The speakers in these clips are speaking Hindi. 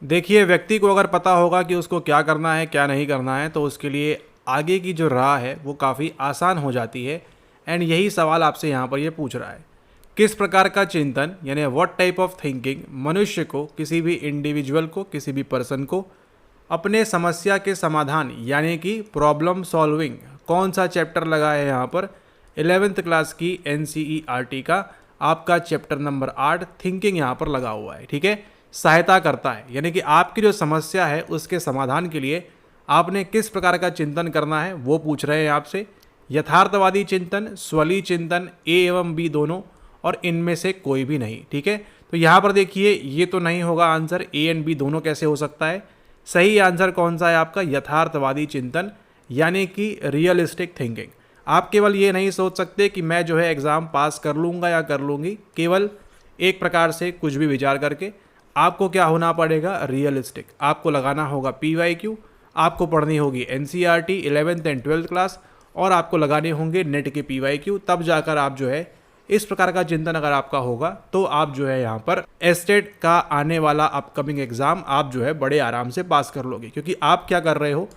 देखिए, व्यक्ति को अगर पता होगा कि उसको क्या करना है, क्या नहीं करना है, तो उसके लिए आगे की जो राह है वो काफ़ी आसान हो जाती है। एंड यही सवाल आपसे यहाँ पर ये पूछ रहा है, किस प्रकार का चिंतन यानी व्हाट टाइप ऑफ थिंकिंग मनुष्य को, किसी भी इंडिविजुअल को, किसी भी पर्सन को अपने समस्या के समाधान यानी कि प्रॉब्लम सॉल्विंग, कौन सा चैप्टर लगा है यहाँ पर 11th क्लास की NCERT का आपका चैप्टर नंबर 8 थिंकिंग यहाँ पर लगा हुआ है। ठीक है, सहायता करता है, यानी कि आपकी जो समस्या है उसके समाधान के लिए आपने किस प्रकार का चिंतन करना है वो पूछ रहे हैं आपसे। यथार्थवादी चिंतन, स्वली चिंतन, ए एवं बी दोनों, और इनमें से कोई भी नहीं। ठीक है, तो यहाँ पर देखिए ये तो नहीं होगा आंसर, ए एंड बी दोनों कैसे हो सकता है। सही आंसर कौन सा है आपका, यथार्थवादी चिंतन यानी कि रियलिस्टिक थिंकिंग। आप केवल ये नहीं सोच सकते कि मैं जो है एग्ज़ाम पास कर लूँगा या कर लूँगी केवल एक प्रकार से कुछ भी विचार करके। आपको क्या होना पड़ेगा, रियलिस्टिक। आपको लगाना होगा PYQ, आपको पढ़नी होगी NCERT 11th and 12th class, और आपको लगाने होंगे नेट के PYQ। तब जाकर आप जो है इस प्रकार का चिंतन अगर आपका होगा तो आप जो है यहाँ पर एस्टेट का आने वाला अपकमिंग एग्जाम आप जो है बड़े आराम से पास कर लोगे। क्योंकि आप क्या कर रहे हो,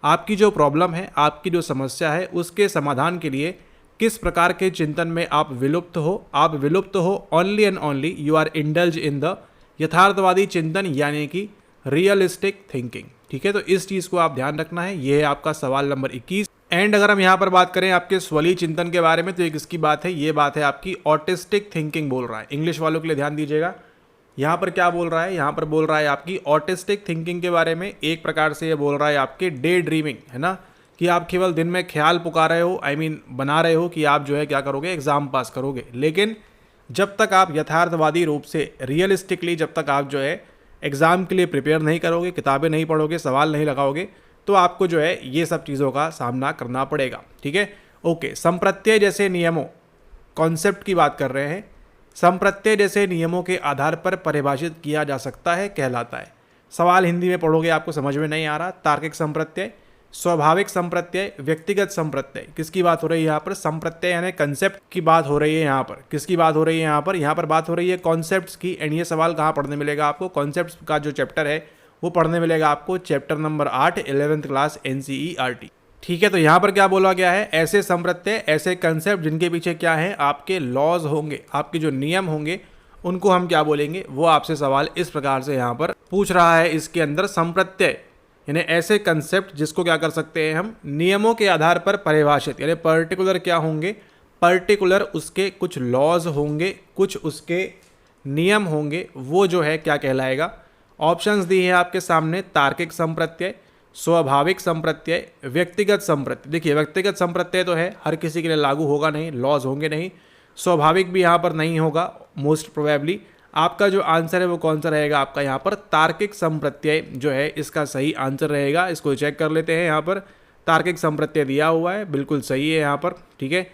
आपकी जो प्रॉब्लम है, आपकी जो समस्या है, उसके समाधान के लिए किस प्रकार के चिंतन में आप विलुप्त हो only and only you are indulge in the यथार्थवादी चिंतन यानी कि रियलिस्टिक थिंकिंग। ठीक है, तो इस चीज़ को आप ध्यान रखना है। ये है आपका सवाल नंबर 21। एंड अगर हम यहाँ पर बात करें आपके स्वली चिंतन के बारे में, तो ये किसकी बात है, ये बात है आपकी ऑटिस्टिक थिंकिंग बोल रहा है। इंग्लिश वालों के लिए ध्यान दीजिएगा, यहाँ पर क्या बोल रहा है, यहाँ पर बोल रहा है आपकी ऑटिस्टिक थिंकिंग के बारे में। एक प्रकार से ये बोल रहा है आपके डे ड्रीमिंग, है ना, कि आप केवल दिन में ख्याल पुकार रहे हो, बना रहे हो कि आप जो है क्या करोगे, एग्जाम पास करोगे। लेकिन जब तक आप यथार्थवादी रूप से रियलिस्टिकली जब तक आप जो है एग्ज़ाम के लिए प्रिपेयर नहीं करोगे, किताबें नहीं पढ़ोगे, सवाल नहीं लगाओगे, तो आपको जो है ये सब चीज़ों का सामना करना पड़ेगा। ठीक है, ओके। संप्रत्यय जैसे नियमों, कॉन्सेप्ट की बात कर रहे हैं। संप्रत्यय जैसे नियमों के आधार पर परिभाषित किया जा सकता है कहलाता है। सवाल हिंदी में पढ़ोगे आपको समझ में नहीं आ रहा। तार्किक संप्रत्यय, स्वाभाविक संप्रत्यय, व्यक्तिगत संप्रत्यय, किसकी बात हो रही है यहाँ पर, संप्रत्यय यानी कंसेप्ट की बात हो रही है। यहाँ पर किसकी बात हो रही है, यहाँ पर बात हो रही है कॉन्सेप्ट्स की। एंड ये सवाल कहाँ पढ़ने मिलेगा आपको, कॉन्सेप्ट्स का जो चैप्टर है वो पढ़ने मिलेगा आपको chapter number 8 11th class NCERT। ठीक है, तो यहाँ पर क्या बोला गया है, ऐसे संप्रत्यय, ऐसे कंसेप्ट जिनके पीछे क्या है, आपके लॉज होंगे, आपके जो नियम होंगे, उनको हम क्या बोलेंगे, वो आपसे सवाल इस प्रकार से यहाँ पर पूछ रहा है। इसके अंदर संप्रत्यय यानी ऐसे कंसेप्ट जिसको क्या कर सकते हैं हम, नियमों के आधार पर परिभाषित, यानी पर्टिकुलर क्या होंगे, पर्टिकुलर उसके कुछ लॉज होंगे, कुछ उसके नियम होंगे, वो जो है क्या कहलाएगा। ऑप्शंस दी है आपके सामने, तार्किक संप्रत्यय, स्वाभाविक संप्रत्यय, व्यक्तिगत संप्रत्यय। देखिए व्यक्तिगत संप्रत्यय तो है, हर किसी के लिए लागू होगा नहीं, लॉज होंगे नहीं। स्वाभाविक भी यहाँ पर नहीं होगा मोस्ट प्रोबेबली। आपका जो आंसर है वो कौन सा रहेगा, आपका यहाँ पर तार्किक संप्रत्यय जो है इसका सही आंसर रहेगा। इसको चेक कर लेते हैं, यहाँ पर तार्किक संप्रत्यय दिया हुआ है, बिल्कुल सही है यहाँ पर। ठीक है,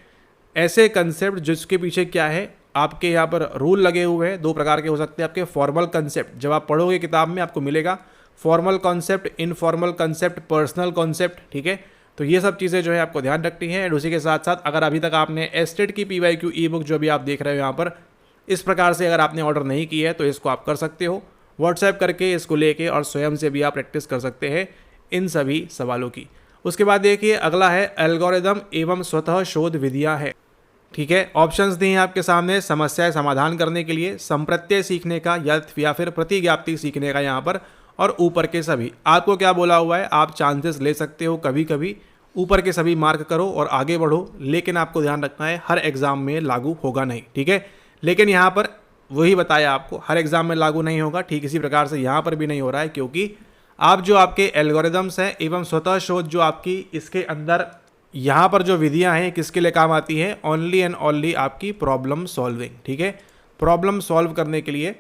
ऐसे कंसेप्ट जिसके पीछे क्या है, आपके यहाँ पर रूल लगे हुए हैं, दो प्रकार के हो सकते हैं आपके। फॉर्मल कंसेप्ट, जब आप पढ़ोगे किताब में आपको मिलेगा formal concept, informal concept, personal concept. ठीक है, तो ये सब चीज़ें जो है आपको ध्यान रखनी है। एंड उसी के साथ साथ अगर अभी तक आपने एस्टेट की PYQ ई बुक जो अभी आप देख रहे हो यहाँ पर, इस प्रकार से अगर आपने ऑर्डर नहीं की है तो इसको आप कर सकते हो व्हाट्सएप करके, इसको लेके, और स्वयं से भी आप प्रैक्टिस कर सकते हैं इन सभी सवालों की। उसके बाद देखिए अगला है एल्गोरिदम एवं स्वतः शोध विधियाँ है। ठीक है, ऑप्शंस दिए हैं आपके सामने, समस्या समाधान करने के लिए, संप्रत्यय सीखने का, या फिर प्रतिज्ञाप्ति सीखने का यहाँ पर, और ऊपर के सभी। आपको क्या बोला हुआ है, आप चांसेस ले सकते हो कभी कभी, ऊपर के सभी मार्क करो और आगे बढ़ो, लेकिन आपको ध्यान रखना है हर एग्जाम में लागू होगा नहीं। ठीक है, लेकिन यहाँ पर वही बताया आपको, हर एग्जाम में लागू नहीं होगा। ठीक इसी प्रकार से यहाँ पर भी नहीं हो रहा है, क्योंकि आप जो आपके एल्गोरिदम्स हैं एवं स्वतः शोध जो आपकी इसके अंदर यहाँ पर जो विधियाँ हैं किसके लिए काम आती हैं, ओनली एंड ओनली आपकी प्रॉब्लम सॉल्विंग। ठीक है, प्रॉब्लम सॉल्व करने के लिए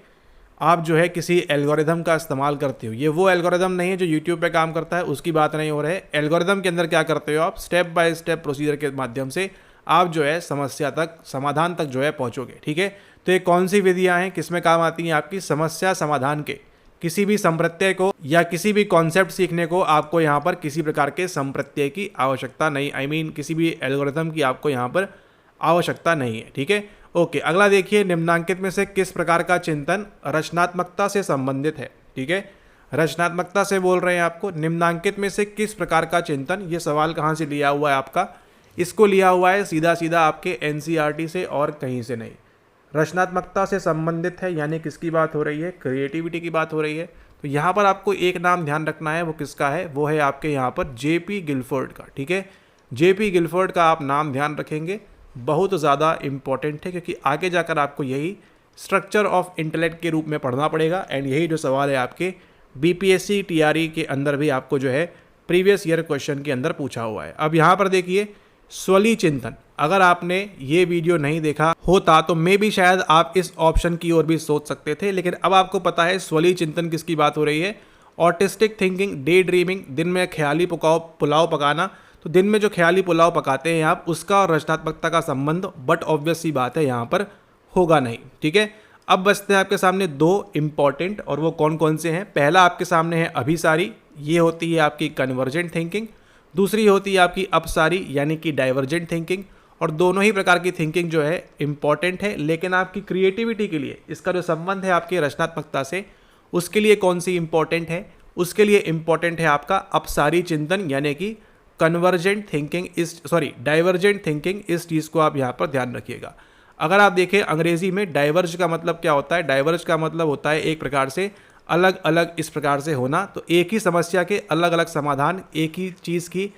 आप जो है किसी एल्गोरिदम का इस्तेमाल करते हो। ये वो एल्गोरिदम नहीं है जो यूट्यूब पे काम करता है, उसकी बात नहीं हो रही है। एल्गोरिदम के अंदर क्या करते हो आप, स्टेप बाय स्टेप प्रोसीजर के माध्यम से आप जो है समस्या तक, समाधान तक जो है पहुँचोगे। ठीक है, तो ये कौन सी विधियाँ हैं, किस में काम आती हैं, आपकी समस्या समाधान के। किसी भी संप्रत्यय को या किसी भी कॉन्सेप्ट सीखने को आपको यहाँ पर किसी प्रकार के संप्रत्यय की आवश्यकता नहीं, किसी भी एल्गोरिदम की आपको यहाँ पर आवश्यकता नहीं है। ठीक है, ओके। अगला देखिए, निम्नांकित में से किस प्रकार का चिंतन रचनात्मकता से संबंधित है। ठीक है, रचनात्मकता से बोल रहे हैं आपको, निम्नांकित में से किस प्रकार का चिंतन, ये सवाल कहाँ से लिया हुआ है आपका, इसको लिया हुआ है सीधा सीधा आपके एनसीईआरटी से और कहीं से नहीं। रचनात्मकता से संबंधित है, यानी किसकी बात हो रही है, क्रिएटिविटी की बात हो रही है। तो यहाँ पर आपको एक नाम ध्यान रखना है, वो किसका है, वो है आपके यहाँ पर जेपी गिलफोर्ड का। ठीक है, जेपी गिलफोर्ड का आप नाम ध्यान रखेंगे, बहुत ज़्यादा इम्पॉर्टेंट है, क्योंकि आगे जाकर आपको यही स्ट्रक्चर ऑफ इंटेलेक्ट के रूप में पढ़ना पड़ेगा। एंड यही जो सवाल है आपके बीपीएससी टीआरई के अंदर भी आपको जो है प्रीवियस ईयर क्वेश्चन के अंदर पूछा हुआ है। अब यहाँ पर देखिए स्वली चिंतन, अगर आपने ये वीडियो नहीं देखा होता तो मे भी शायद आप इस ऑप्शन की ओर भी सोच सकते थे, लेकिन अब आपको पता है स्वली चिंतन किसकी बात हो रही है। ऑटिस्टिक थिंकिंग, डे ड्रीमिंग, दिन में ख्याली पुलाव पकाना, तो दिन में जो ख्याली पुलाव पकाते हैं आप, उसका और रचनात्मकता का संबंध बट ऑब्वियस सी बात है यहाँ पर होगा नहीं। ठीक है, अब बचते हैं आपके सामने दो इम्पॉर्टेंट, और वो कौन कौन से हैं। पहला आपके सामने है अभिसारी, ये होती है आपकी कन्वर्जेंट थिंकिंग। दूसरी होती है आपकी अपसारी, यानी कि डाइवर्जेंट थिंकिंग। और दोनों ही प्रकार की थिंकिंग जो है इम्पॉर्टेंट है, लेकिन आपकी क्रिएटिविटी के लिए इसका जो संबंध है आपकी रचनात्मकता से, उसके लिए कौन सी इंपॉर्टेंट है, उसके लिए इंपॉर्टेंट है आपका अपसारी चिंतन, यानी कि कन्वर्जेंट थिंकिंग डाइवर्जेंट थिंकिंग। इस चीज़ को आप यहाँ पर ध्यान रखिएगा। अगर आप देखें अंग्रेजी में डाइवर्ज का मतलब क्या होता है, डाइवर्ज का मतलब होता है एक प्रकार से अलग अलग इस प्रकार से होना। तो एक ही समस्या के अलग अलग समाधान, एक ही चीज़ की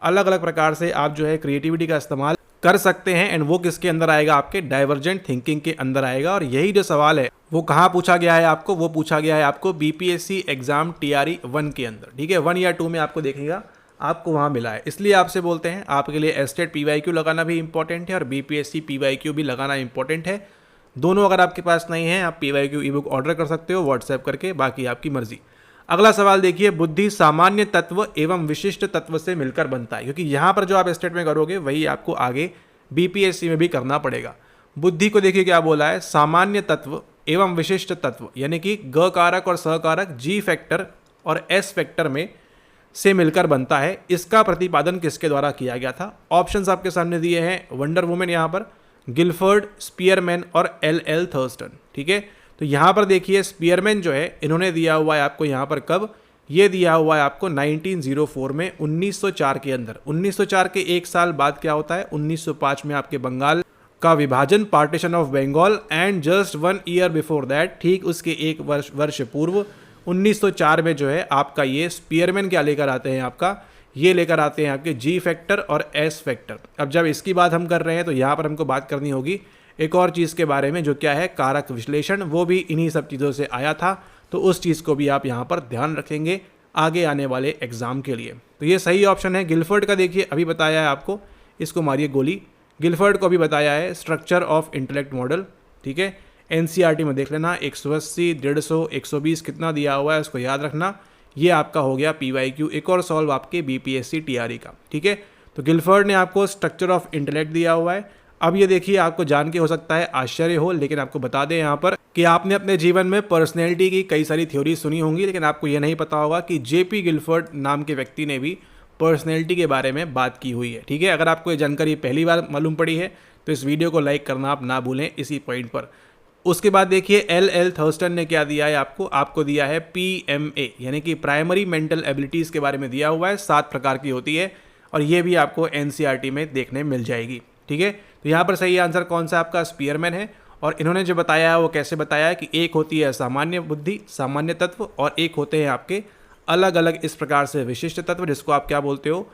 अलग अलग प्रकार से आप जो है क्रिएटिविटी का इस्तेमाल कर सकते हैं। एंड वो किसके अंदर आएगा, आपके डाइवर्जेंट थिंकिंग के अंदर आएगा। और यही जो सवाल है वो कहाँ पूछा गया है आपको, वो पूछा गया है आपको बीपीएससी एग्जाम टीआरई 1 के अंदर। ठीक है, 1 या 2 में आपको देखेगा, आपको वहाँ मिला है। इसलिए आपसे बोलते हैं आपके लिए एस्टेट पीवाईक्यू लगाना भी इंपॉर्टेंट है और बीपीएससी पीवाईक्यू भी लगाना इंपॉर्टेंट है। दोनों अगर आपके पास नहीं है, आप पीवाईक्यू ई बुक ऑर्डर कर सकते हो व्हाट्सएप करके, बाकी आपकी मर्जी। अगला सवाल देखिए, बुद्धि सामान्य तत्व एवं विशिष्ट तत्व से मिलकर बनता है, क्योंकि यहाँ पर जो आप एस्टेट में करोगे वही आपको आगे बीपीएससी में भी करना पड़ेगा। बुद्धि को देखिए क्या बोला है, सामान्य तत्व एवं विशिष्ट तत्व, यानी कि ग कारक और स कारक जी फैक्टर और एस फैक्टर में से मिलकर बनता है। इसका प्रतिपादन किसके द्वारा किया गया था। ऑप्शंस आपके सामने दिए हैं, वंडर वुमेन यहाँ पर, गिलफोर्ड, स्पीयरमैन और एल थर्स्टन। ठीक है, तो यहाँ पर देखिए स्पीयरमैन जो है इन्होंने दिया हुआ है आपको यहाँ पर कब, ये दिया हुआ है आपको 1904 में, 1904 के अंदर। 1904 के एक साल बाद क्या होता है, 1905 में आपके बंगाल का विभाजन, partition of Bengal. And just 1 year before that, ठीक उसके एक वर्ष पूर्व 1904 में जो है आपका ये स्पीयरमैन क्या लेकर आते हैं, आपका ये लेकर आते हैं आपके जी फैक्टर और एस फैक्टर। अब जब इसकी बात हम कर रहे हैं तो यहाँ पर हमको बात करनी होगी एक और चीज़ के बारे में, जो क्या है कारक विश्लेषण, वो भी इन्हीं सब चीज़ों से आया था। तो उस चीज़ को भी आप यहाँ पर ध्यान रखेंगे आगे आने वाले एग्जाम के लिए। तो ये सही ऑप्शन है। गिलफोर्ड का देखिए अभी बताया है आपको, इसको मारिए गोली। गिलफोर्ड को भी बताया है स्ट्रक्चर ऑफ इंटेलेक्ट मॉडल। ठीक है, एनसीईआरटी में देख लेना, 180, 150, 120 कितना दिया हुआ है उसको याद रखना। ये आपका हो गया पीवाईक्यू, एक और सॉल्व आपके बीपीएससी टीआरई का। ठीक है, तो गिलफोर्ड ने आपको स्ट्रक्चर ऑफ इंटेलेक्ट दिया हुआ है। अब ये देखिए, आपको जान के हो सकता है आश्चर्य हो, लेकिन आपको बता दें यहाँ पर कि आपने अपने जीवन में पर्सनैलिटी की कई सारी थ्योरी सुनी होंगी, लेकिन आपको ये नहीं पता होगा कि जेपी गिलफोर्ड नाम के व्यक्ति ने भी पर्सनैलिटी के बारे में बात की हुई है। ठीक है, अगर आपको ये जानकारी पहली बार मालूम पड़ी है तो इस वीडियो को लाइक करना आप ना भूलें इसी पॉइंट पर। उसके बाद देखिए एल थर्स्टन ने क्या दिया है आपको दिया है PMA, यानी कि प्राइमरी मेंटल एबिलिटीज़ के बारे में दिया हुआ है। 7 प्रकार की होती है और ये भी आपको एनसीईआरटी में देखने मिल जाएगी। ठीक है, तो यहाँ पर सही आंसर कौन सा आपका स्पीयरमैन है। और इन्होंने जो बताया है वो कैसे बताया है कि एक होती है सामान्य बुद्धि, सामान्य तत्व, और एक होते हैं आपके अलग अलग इस प्रकार से विशिष्ट तत्व, जिसको आप क्या बोलते हो,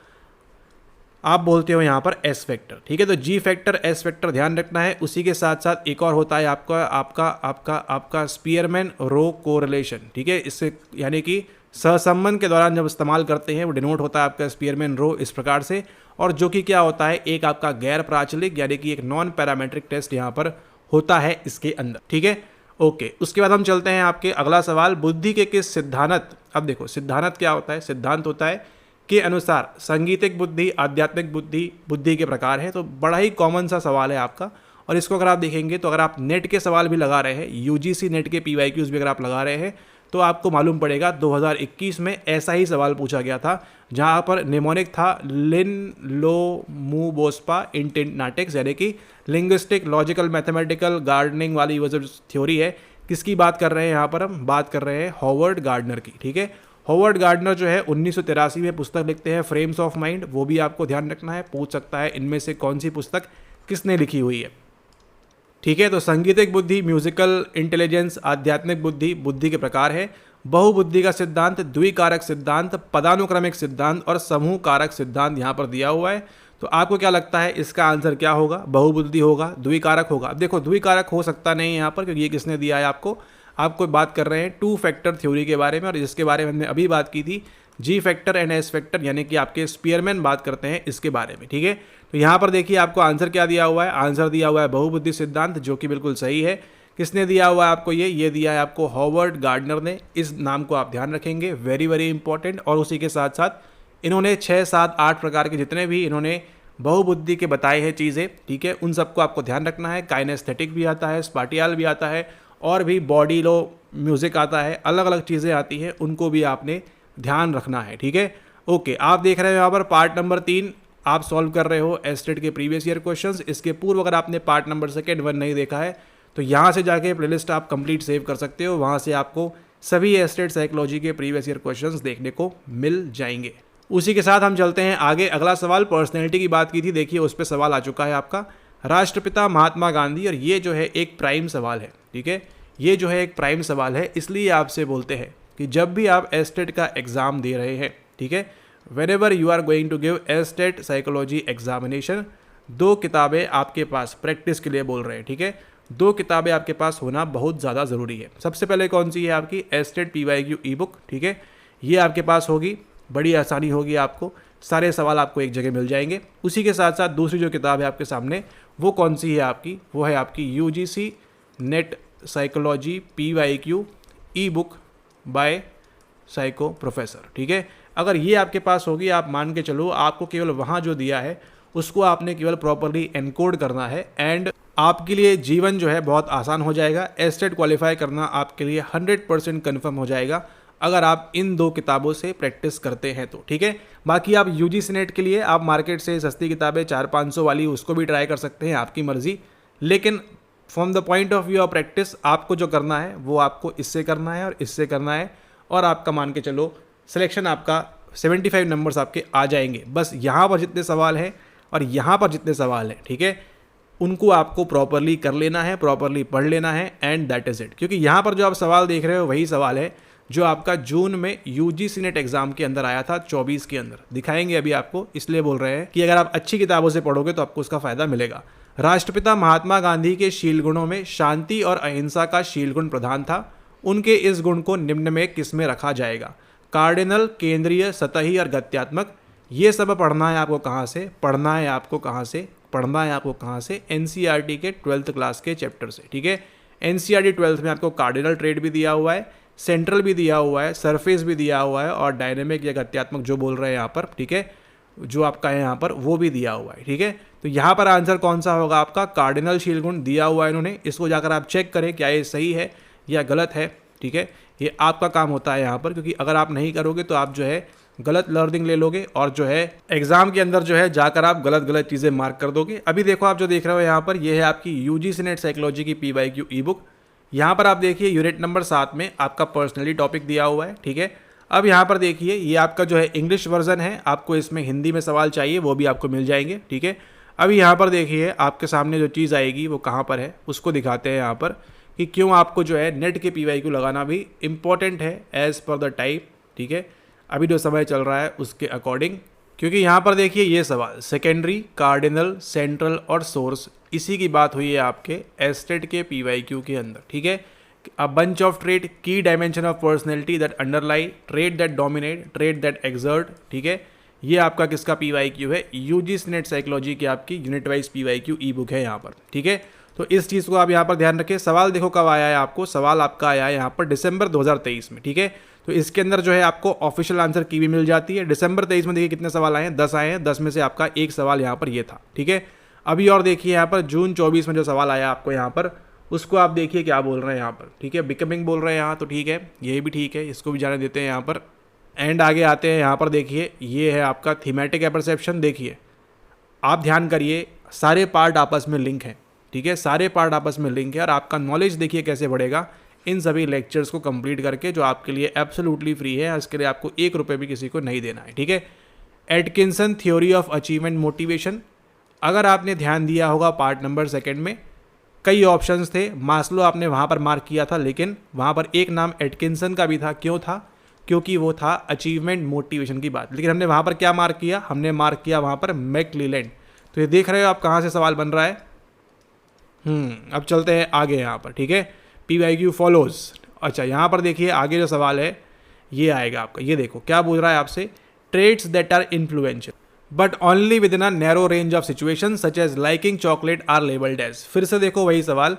आप बोलते हो यहाँ पर एस फैक्टर। ठीक है, तो जी फैक्टर, एस फैक्टर ध्यान रखना है। उसी के साथ साथ एक और होता है आपका स्पीयरमैन रो कोरिलेशन। ठीक है, इससे यानी कि सहसंबंध के दौरान जब इस्तेमाल करते हैं वो डिनोट होता है आपका स्पीयरमैन रो इस प्रकार से, और जो कि क्या होता है एक आपका गैर प्राचलिक यानी कि एक नॉन पैरामेट्रिक टेस्ट यहाँ पर होता है इसके अंदर। ठीक है, ओके। उसके बाद हम चलते हैं आपके अगला सवाल, बुद्धि के किस सिद्धांत। अब देखो सिद्धांत क्या होता है, सिद्धांत होता है के अनुसार संगीतिक बुद्धि, आध्यात्मिक बुद्धि, बुद्धि के प्रकार है। तो बड़ा ही कॉमन सा सवाल है आपका, और इसको अगर आप देखेंगे तो अगर आप नेट के सवाल भी लगा रहे हैं, यूजीसी नेट के पीवाईक्यूज भी अगर आप लगा रहे हैं, तो आपको मालूम पड़ेगा 2021 में ऐसा ही सवाल पूछा गया था, जहां पर निमोनिक था लिन लो मू बोस्पा इंटेंट नाटेक्स, यानी कि लिंग्विस्टिक लॉजिकल मैथमेटिकल गार्डनिंग वाली वो जो थ्योरी है, किसकी बात कर रहे हैं यहाँ पर? हम बात कर रहे हैं हॉवर्ड गार्डनर की। ठीक है, हॉवर्ड गार्डनर जो है 1983 में पुस्तक लिखते हैं फ्रेम्स ऑफ माइंड, वो भी आपको ध्यान रखना है, पूछ सकता है इनमें से कौन सी पुस्तक किसने लिखी हुई है। ठीक है, तो सांगीतिक बुद्धि, म्यूजिकल इंटेलिजेंस, आध्यात्मिक बुद्धि, बुद्धि के प्रकार है, बहुबुद्धि का सिद्धांत, द्विकारक सिद्धांत, पदानुक्रमिक सिद्धांत और समूह कारक सिद्धांत यहाँ पर दिया हुआ है। तो आपको क्या लगता है इसका आंसर क्या होगा? बहुबुद्धि होगा, द्विकारक होगा। अब देखो द्विकारक हो सकता नहीं है यहाँ पर, क्योंकि ये किसने दिया है आपको बात कर रहे हैं टू फैक्टर थ्योरी के बारे में, और जिसके बारे में हमने अभी बात की थी जी फैक्टर एंड एस फैक्टर, यानी कि आपके स्पीयरमैन बात करते हैं इसके बारे में। ठीक है, तो यहाँ पर देखिए आपको आंसर क्या दिया हुआ है? आंसर दिया हुआ है बहुबुद्धि सिद्धांत, जो कि बिल्कुल सही है। किसने दिया हुआ है आपको? ये दिया है आपको हॉवर्ड गार्डनर ने। इस नाम को आप ध्यान रखेंगे, वेरी वेरी इंपॉर्टेंट। और उसी के साथ साथ इन्होंने 6, 7, 8 प्रकार के जितने भी इन्होंने बहुबुद्धि के बताए हैं चीज़ें, ठीक है, उन सबको आपको ध्यान रखना है। काइनेस्थेटिक भी आता है, स्पाटियाल भी आता है, और भी बॉडी लो म्यूज़िक आता है, अलग अलग चीज़ें आती हैं, उनको भी आपने ध्यान रखना है। ठीक है, ओके। आप देख रहे हो यहाँ पर पार्ट नंबर 3 आप सॉल्व कर रहे हो एस्टेट के प्रीवियस ईयर क्वेश्चंस। इसके पूर्व अगर आपने पार्ट नंबर 2, 1 नहीं देखा है तो यहाँ से जाके प्लेलिस्ट आप कंप्लीट सेव कर सकते हो, वहाँ से आपको सभी एस्टेट साइकोलॉजी के प्रीवियस ईयर क्वेश्चंस देखने को मिल जाएंगे। उसी के साथ हम चलते हैं आगे। अगला सवाल पर्सनैलिटी की बात की थी, देखिए उस पर सवाल आ चुका है आपका, राष्ट्रपिता महात्मा गांधी। और ये जो है एक प्राइम सवाल है। ठीक है, ये जो है एक प्राइम सवाल है, इसलिए आपसे बोलते हैं कि जब भी आप एस्टेट का एग्ज़ाम दे रहे हैं, ठीक है, whenever you are going to give estate psychology examination, 2 किताबें आपके पास प्रैक्टिस के लिए बोल रहे हैं। ठीक है, 2 किताबें आपके पास होना बहुत ज़्यादा ज़रूरी है। सबसे पहले कौन सी है आपकी? एस्टेट PYQ ई बुक। ठीक है, ये आपके पास होगी, बड़ी आसानी होगी, आपको सारे सवाल आपको एक जगह मिल जाएंगे। उसी के साथ साथ दूसरी जो किताब है आपके सामने वो कौन सी है आपकी? वो है आपकी UGC net psychology PYQ E book by psycho professor. ठीक है, अगर ये आपके पास होगी, आप मान के चलो आपको केवल वहाँ जो दिया है उसको आपने केवल प्रॉपरली एनकोड करना है, एंड आपके लिए जीवन जो है बहुत आसान हो जाएगा। एस्टेट क्वालिफाई करना आपके लिए 100% कन्फर्म हो जाएगा अगर आप इन 2 किताबों से प्रैक्टिस करते हैं तो। ठीक है, बाकी आप UGC नेट के लिए आप मार्केट से सस्ती किताबें 400-500 वाली उसको भी ट्राई कर सकते हैं, आपकी मर्जी। लेकिन from the point of view of practice आपको जो करना है वो आपको इससे करना है और इससे करना है, और आपका मान के चलो सिलेक्शन आपका 75 नंबर्स आपके आ जाएंगे। बस यहाँ पर जितने सवाल हैं और यहाँ पर जितने सवाल हैं, ठीक है, उनको आपको प्रॉपरली कर लेना है, प्रॉपरली पढ़ लेना है, एंड दैट इज़ इट। क्योंकि यहाँ पर जो आप सवाल देख रहे हो वही सवाल है जो आपका जून में UGC नेट एग्जाम के अंदर आया था, 24 के अंदर। दिखाएंगे अभी आपको, इसलिए बोल रहे हैं कि अगर आप अच्छी किताबों से पढ़ोगे तो आपको उसका फायदा मिलेगा। राष्ट्रपिता महात्मा गांधी के शील गुणों में शांति और अहिंसा का शील गुण प्रधान था। उनके इस गुण को निम्न में किस में रखा जाएगा? कार्डिनल, केंद्रीय, सतही और गत्यात्मक। ये सब पढ़ना है आपको कहाँ से? पढ़ना है आपको कहाँ से? पढ़ना है आपको कहाँ से? NCERT के 12th क्लास के चैप्टर से। ठीक है, NCERT 12th में आपको कार्डिनल ट्रेड भी दिया हुआ है, सेंट्रल भी दिया हुआ है, सरफेस भी दिया हुआ है, और डायनेमिक या गत्यात्मक जो बोल रहे हैं यहाँ पर, ठीक है, जो आपका है यहाँ पर वो भी दिया हुआ है। ठीक है, तो यहाँ पर आंसर कौन सा होगा आपका? कार्डिनल शील गुण दिया हुआ है इन्होंने, इसको जाकर आप चेक करें क्या ये सही है या गलत है। ठीक है, ये आपका काम होता है यहाँ पर, क्योंकि अगर आप नहीं करोगे तो आप जो है गलत लर्निंग ले लोगे, और जो है एग्जाम के अंदर जो है जाकर आप गलत चीज़ें मार्क कर दोगे। अभी देखो आप जो देख रहे हो यहाँ पर, ये है आपकी UGC नेट साइकोलॉजी की PYQ ई बुक। यहाँ पर आप देखिए यूनिट नंबर 7 में आपका पर्सनली टॉपिक दिया हुआ है। ठीक है, अब यहाँ पर देखिए ये आपका जो है इंग्लिश वर्जन है, आपको इसमें हिंदी में सवाल चाहिए वो भी आपको मिल जाएंगे। ठीक है, अभी यहाँ पर देखिए आपके सामने जो चीज़ आएगी वो कहाँ पर है उसको दिखाते हैं यहाँ पर, कि क्यों आपको जो है नेट के PYQ लगाना भी इम्पॉर्टेंट है एज़ पर द टाइप। ठीक है, अभी जो समय चल रहा है उसके अकॉर्डिंग, क्योंकि यहाँ पर देखिए ये सवाल सेकेंडरी, कार्डिनल, सेंट्रल और सोर्स, इसी की बात हुई है आपके एस्टेट के PYQ के अंदर। ठीक है, अ बंच ऑफ ट्रेट, की dimension of personality that अंडरलाई, trait that dominate, trait that exert. ठीक है, ये आपका किसका PYQ है? UGC नेट साइकोलॉजी की आपकी यूनिट वाइज PYQ ई बुक है यहाँ पर। ठीक है, तो इस चीज़ को आप यहाँ पर ध्यान रखें। सवाल देखो कब आया है आपको? सवाल आपका आया है यहाँ पर दिसंबर 2023 में। ठीक है, तो इसके अंदर जो है आपको ऑफिशियल आंसर की भी मिल जाती है। दिसंबर 23 में देखिए कितने सवाल आए हैं? 10 आए हैं, 10 में से आपका एक सवाल यहाँ पर ये था। ठीक है, अभी और देखिए यहाँ पर जून 24 में जो सवाल आया आपको यहाँ पर, उसको आप देखिए क्या बोल रहे हैं यहाँ पर। ठीक है, बिकमिंग बोल रहे हैं यहाँ, तो ठीक है, ये भी ठीक है, इसको भी जाने देते हैं यहाँ पर। एंड आगे आते हैं यहाँ पर, देखिए ये है आपका थीमेटिक एपरसेप्शन। देखिए आप ध्यान करिए, सारे पार्ट आपस में लिंक हैं। ठीक है, सारे पार्ट आपस में लिंक है, और आपका नॉलेज देखिए कैसे बढ़ेगा। इन सभी लेक्चर्स को कंप्लीट करके, जो आपके लिए एब्सोल्युटली फ्री है। इसके लिए आपको 1 रुपये भी किसी को नहीं देना है, ठीक है। Atkinson theory of achievement motivation, अगर आपने ध्यान दिया होगा पार्ट नंबर 2 में कई ऑप्शंस थे, मास्लो आपने वहाँ पर मार्क किया था, लेकिन वहाँ पर एक नाम एटकिंसन का भी था। क्यों था? क्योंकि वो था अचीवमेंट मोटिवेशन की बात। लेकिन हमने वहाँ पर क्या मार्क किया? हमने मार्क किया वहाँ पर मैकक्लेलैंड। तो ये देख रहे हो आप कहाँ से सवाल बन रहा है। अब चलते हैं आगे यहाँ पर, ठीक है। PYQ follows. अच्छा, यहाँ पर देखिए आगे जो सवाल है ये आएगा आपका। ये देखो क्या बोल रहा है आपसे, traits that are influential but only within a narrow range of situation such as liking chocolate are labelled as. फिर से देखो वही सवाल,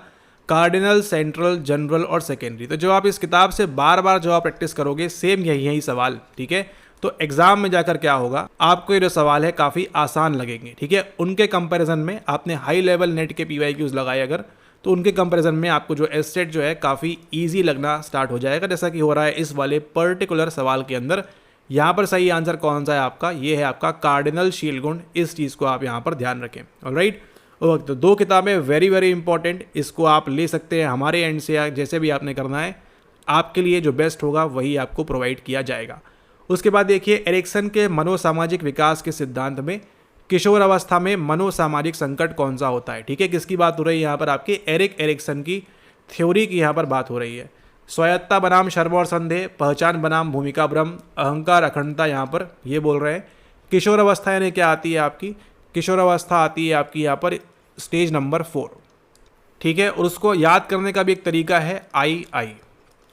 कार्डिनल, सेंट्रल, जनरल और सेकेंडरी। तो जब आप इस किताब से बार बार जो आप प्रैक्टिस करोगे सेम यही सवाल, ठीक है। तो एग्जाम में जाकर क्या होगा, आपको ये जो सवाल है काफ़ी आसान लगेंगे, ठीक है। उनके कंपैरिजन में आपने हाई लेवल नेट के PYQs लगाए अगर, तो उनके कंपैरिजन में आपको जो एस्टेट जो है काफ़ी ईजी लगना स्टार्ट हो जाएगा, जैसा कि हो रहा है इस वाले पर्टिकुलर सवाल के अंदर। यहाँ पर सही आंसर कौन सा है आपका? ये है आपका कार्डिनल शील गुण। इस चीज़ को आप यहाँ पर ध्यान रखें, ऑलराइट। ओके, तो 2 किताबें वेरी वेरी इंपॉर्टेंट, इसको आप ले सकते हैं हमारे एंड से, या जैसे भी आपने करना है, आपके लिए जो बेस्ट होगा वही आपको प्रोवाइड किया जाएगा। उसके बाद देखिए एरिक्सन के मनोसामाजिक विकास के सिद्धांत में किशोर अवस्था में मनोसामाजिक संकट कौन सा होता है, ठीक है। किसकी बात हो रही है यहाँ पर? आपके एरिक एरिक्सन की थ्योरी की यहाँ पर बात हो रही है। स्वायत्ता बनाम शर्म और संदेह, पहचान बनाम भूमिका भ्रम, अहंकार अखंडता, यहाँ पर ये बोल रहे हैं। किशोर अवस्था यानी क्या आती है आपकी? किशोर अवस्था आती है आपकी यहाँ पर स्टेज नंबर 4, ठीक है। और उसको याद करने का भी एक तरीका है II।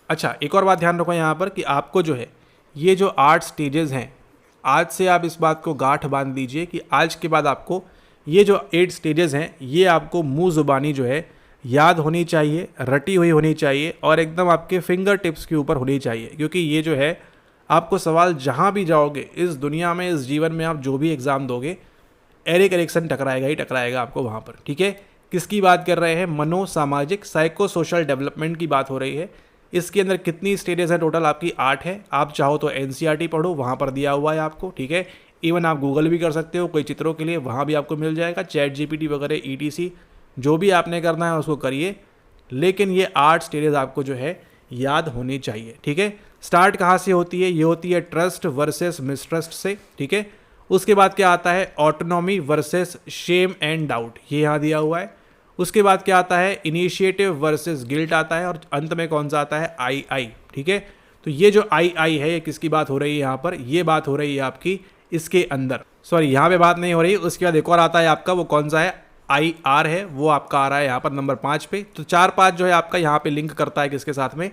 अच्छा, एक और बात ध्यान रखो यहाँ पर कि आपको जो है ये जो 8 स्टेजेस हैं, आज से आप इस बात को गांठ बांध लीजिए कि आज के बाद आपको ये जो 8 स्टेजेस हैं ये आपको मुंह ज़ुबानी जो है याद होनी चाहिए, रटी हुई होनी चाहिए और एकदम आपके फिंगर टिप्स के ऊपर होनी चाहिए। क्योंकि ये जो है आपको सवाल जहाँ भी जाओगे इस दुनिया में, इस जीवन में, आप जो भी एग्ज़ाम दोगे एरिक एरिक्सन टकराएगा ही टकराएगा आपको वहाँ पर, ठीक है। किसकी बात कर रहे हैं? मनोसामाजिक साइको सोशल डेवलपमेंट की बात हो रही है। इसके अंदर कितनी स्टेजेस हैं? टोटल आपकी 8 है। आप चाहो तो NCERT पढ़ो, वहाँ पर दिया हुआ है आपको, ठीक है। इवन आप गूगल भी कर सकते हो कोई चित्रों के लिए, वहाँ भी आपको मिल जाएगा। ChatGPT वगैरह ETC जो भी आपने करना है उसको करिए, लेकिन ये 8 स्टेजेस आपको जो है याद होनी चाहिए, ठीक है। स्टार्ट कहाँ से होती है? ये होती है ट्रस्ट वर्सेस मिसट्रस्ट से, ठीक है। उसके बाद क्या आता है? Autonomy versus shame and doubt, ये यहाँ दिया हुआ है। उसके बाद क्या आता है? इनिशिएटिव वर्सेस गिल्ट आता है। और अंत में कौन सा आता है? II, ठीक है। तो ये जो II है ये किसकी बात हो रही है यहाँ पर? ये बात हो रही है आपकी इसके अंदर, सॉरी यहाँ पे बात नहीं हो रही। उसके बाद एक और आता है आपका, वो कौन सा है? IR है, वो आपका आ रहा है यहाँ पर नंबर 5 पे। तो 4-5 जो है आपका यहाँ पे लिंक करता है किसके साथ में?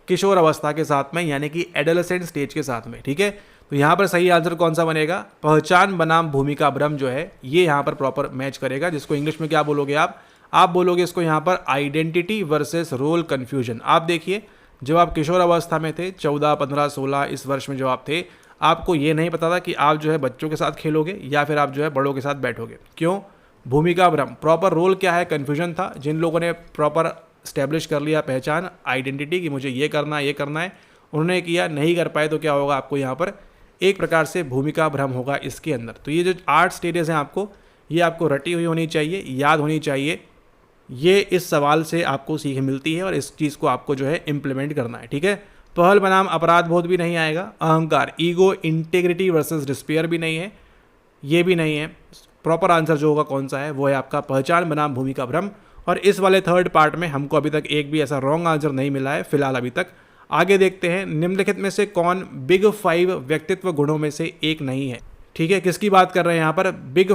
किशोर अवस्था के साथ में, यानी कि एडोलेसेंट स्टेज के साथ में, ठीक है। तो यहाँ पर सही आंसर कौन सा बनेगा? पहचान बनाम भूमिका भ्रम जो है ये यहाँ पर प्रॉपर मैच करेगा, जिसको इंग्लिश में क्या बोलोगे आप बोलोगे इसको यहाँ पर आइडेंटिटी वर्सेस रोल कन्फ्यूजन। आप देखिए जब आप किशोर अवस्था में थे 14, 15, 16 इस वर्ष में जो आप थे, आपको ये नहीं पता था कि आप जो है बच्चों के साथ खेलोगे या फिर आप जो है बड़ों के साथ बैठोगे। क्यों? भूमिका भ्रम। प्रॉपर रोल क्या है? कन्फ्यूजन था। जिन लोगों ने प्रॉपर स्टैब्लिश कर लिया पहचान, आइडेंटिटी कि मुझे ये करना है, उन्होंने किया, नहीं कर पाए तो क्या होगा? आपको यहाँ पर एक प्रकार से भूमिका भ्रम होगा इसके अंदर। तो ये जो 8 स्टेजेस हैं आपको, ये आपको रटी हुई होनी चाहिए, याद होनी चाहिए। ये इस सवाल से आपको सीख मिलती है और इस चीज़ को आपको जो है इम्प्लीमेंट करना है, ठीक है। पहल बनाम अपराध बोध भी नहीं आएगा। अहंकार, ईगो, इंटेग्रिटी वर्सेस डिस्पेयर भी नहीं है, ये भी नहीं है। प्रॉपर आंसर जो होगा कौन सा है? वो है आपका पहचान बनाम भूमिका भ्रम। और इस वाले 3rd पार्ट में हमको अभी तक एक भी ऐसा रॉन्ग आंसर नहीं मिला है फिलहाल अभी तक। आगे देखते हैं, निम्नलिखित में से कौन बिग 5 व्यक्तित्व गुणों में से एक नहीं है, ठीक है। किसकी बात कर रहे हैं यहाँ पर? बिग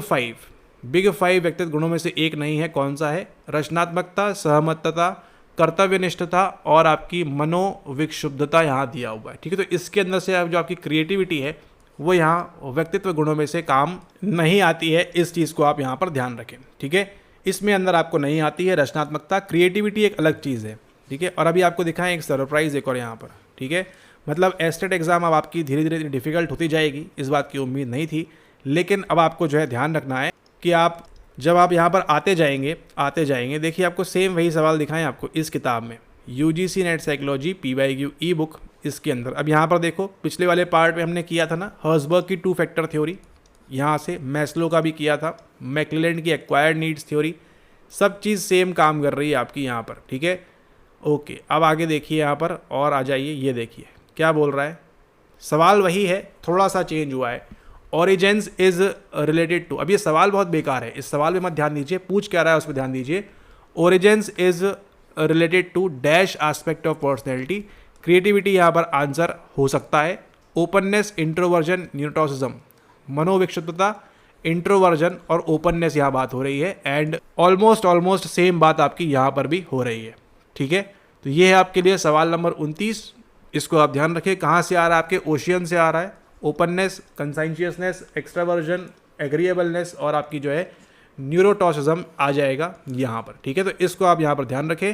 5 व्यक्तित्व गुणों में से एक नहीं है। कौन सा है? रचनात्मकता, सहमतता, कर्तव्यनिष्ठता और आपकी मनोविक्षुब्धता यहाँ दिया हुआ है, ठीक है। तो इसके अंदर से जो आपकी क्रिएटिविटी है वो यहाँ व्यक्तित्व गुणों में से काम नहीं आती है। इस चीज़ को आप यहाँ पर ध्यान रखें, ठीक है। इसमें अंदर आपको नहीं आती है रचनात्मकता। क्रिएटिविटी एक अलग चीज़ है, ठीक है। और अभी आपको दिखाएं एक सरप्राइज एक और यहाँ पर, ठीक है। मतलब एस्टेट एग्जाम अब आपकी धीरे धीरे डिफिकल्ट होती जाएगी, इस बात की उम्मीद नहीं थी, लेकिन अब आपको जो है ध्यान रखना है कि आप जब आप यहाँ पर आते जाएंगे देखिए आपको सेम वही सवाल दिखाएं आपको इस किताब में, UGC नेट साइकोलॉजी PYQ ई बुक, इसके अंदर। अब यहाँ पर देखो पिछले वाले पार्ट में हमने किया था ना हर्सबर्ग की 2 फैक्टर थ्योरी, यहाँ से मैस्लो का भी किया था, मैकक्लेलैंड की एक्वायर्ड नीड्स थ्योरी, सब चीज़ सेम काम कर रही है आपकी यहाँ पर, ठीक है। ओके, अब आगे देखिए यहाँ पर और आ जाइए, ये देखिए क्या बोल रहा है। सवाल वही है, थोड़ा सा चेंज हुआ है। ओरिजिन्स इज रिलेटेड टू, अब ये सवाल बहुत बेकार है, इस सवाल पे मत ध्यान दीजिए, पूछ क्या रहा है उस पर ध्यान दीजिए। Origins is related to dash aspect of personality, creativity यहाँ पर आंसर हो सकता है। ओपननेस, इंट्रोवर्जन, न्यूरोटिसिज्म, मनोविक्षिप्तता, इंट्रोवर्जन और ओपननेस यहाँ बात हो रही है। एंड ऑलमोस्ट सेम बात आपकी यहाँ पर भी हो रही है। ठीक है, तो ये है आपके लिए सवाल नंबर 29। इसको आप ध्यान रखें, कहाँ से आ रहा है आपके, ओशियन से आ रहा है। ओपननेस, कंसाइंशियसनेस, एक्स्ट्रावर्जन, एग्रीएबलनेस और आपकी जो है न्यूरोटॉसिज्म आ जाएगा यहाँ पर। ठीक है, तो इसको आप यहाँ पर ध्यान रखें।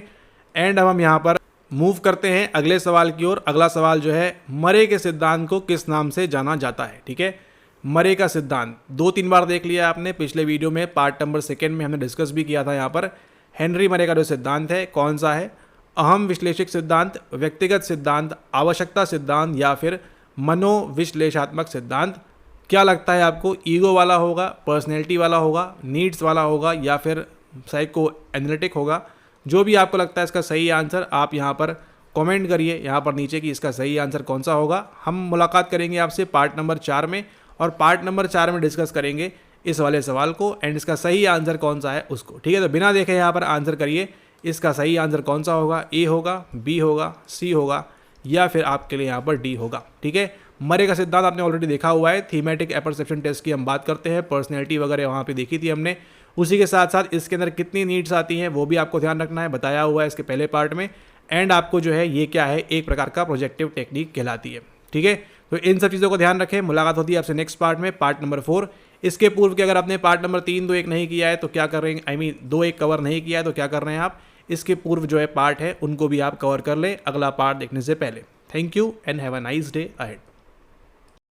एंड अब हम यहाँ पर मूव करते हैं अगले सवाल की ओर। अगला सवाल जो है, मरे के सिद्धांत को किस नाम से जाना जाता है। ठीक है, मरे का सिद्धांत 2-3 बार देख लिया आपने, पिछले वीडियो में पार्ट नंबर 2 में हमने डिस्कस भी किया था। यहाँ पर हेनरी मरे का जो सिद्धांत है कौन सा है, अहम विश्लेषक सिद्धांत, व्यक्तिगत सिद्धांत, आवश्यकता सिद्धांत या फिर मनोविश्लेषात्मक सिद्धांत। क्या लगता है आपको, ईगो वाला होगा, पर्सनैलिटी वाला होगा, नीड्स वाला होगा या फिर साइको एनालिटिक होगा? जो भी आपको लगता है इसका सही आंसर आप यहाँ पर कमेंट करिए यहाँ पर नीचे कि इसका सही आंसर कौन सा होगा। हम मुलाकात करेंगे आपसे पार्ट नंबर 4 में, और पार्ट नंबर 4 में डिस्कस करेंगे इस वाले सवाल को एंड इसका सही आंसर कौन सा है उसको। ठीक है, तो बिना देखे यहाँ पर आंसर करिए, इसका सही आंसर कौन सा होगा, ए होगा, बी होगा, सी होगा या फिर आपके लिए यहाँ पर डी होगा। ठीक है, मरे का सिद्धांत आपने ऑलरेडी देखा हुआ है, थीमेटिक एपर्सेप्शन टेस्ट की हम बात करते हैं, पर्सनैलिटी वगैरह वहाँ पे देखी थी हमने। उसी के साथ साथ इसके अंदर कितनी नीड्स आती हैं वो भी आपको ध्यान रखना है, बताया हुआ है इसके पहले पार्ट में। एंड आपको जो है ये क्या है, एक प्रकार का प्रोजेक्टिव टेक्निक कहलाती है। ठीक है, तो इन सब चीज़ों को ध्यान रखें। मुलाकात होती है आपसे नेक्स्ट पार्ट में, पार्ट नंबर 4। इसके पूर्व के अगर आपने पार्ट नंबर 3, 2, 1 नहीं किया है तो क्या कर रहे हैं, आई मीन 2, 1 कवर नहीं किया है तो क्या कर रहे हैं आप, इसके पूर्व जो है पार्ट है उनको भी आप कवर कर लें अगला पार्ट देखने से पहले। Thank you and have a nice day ahead.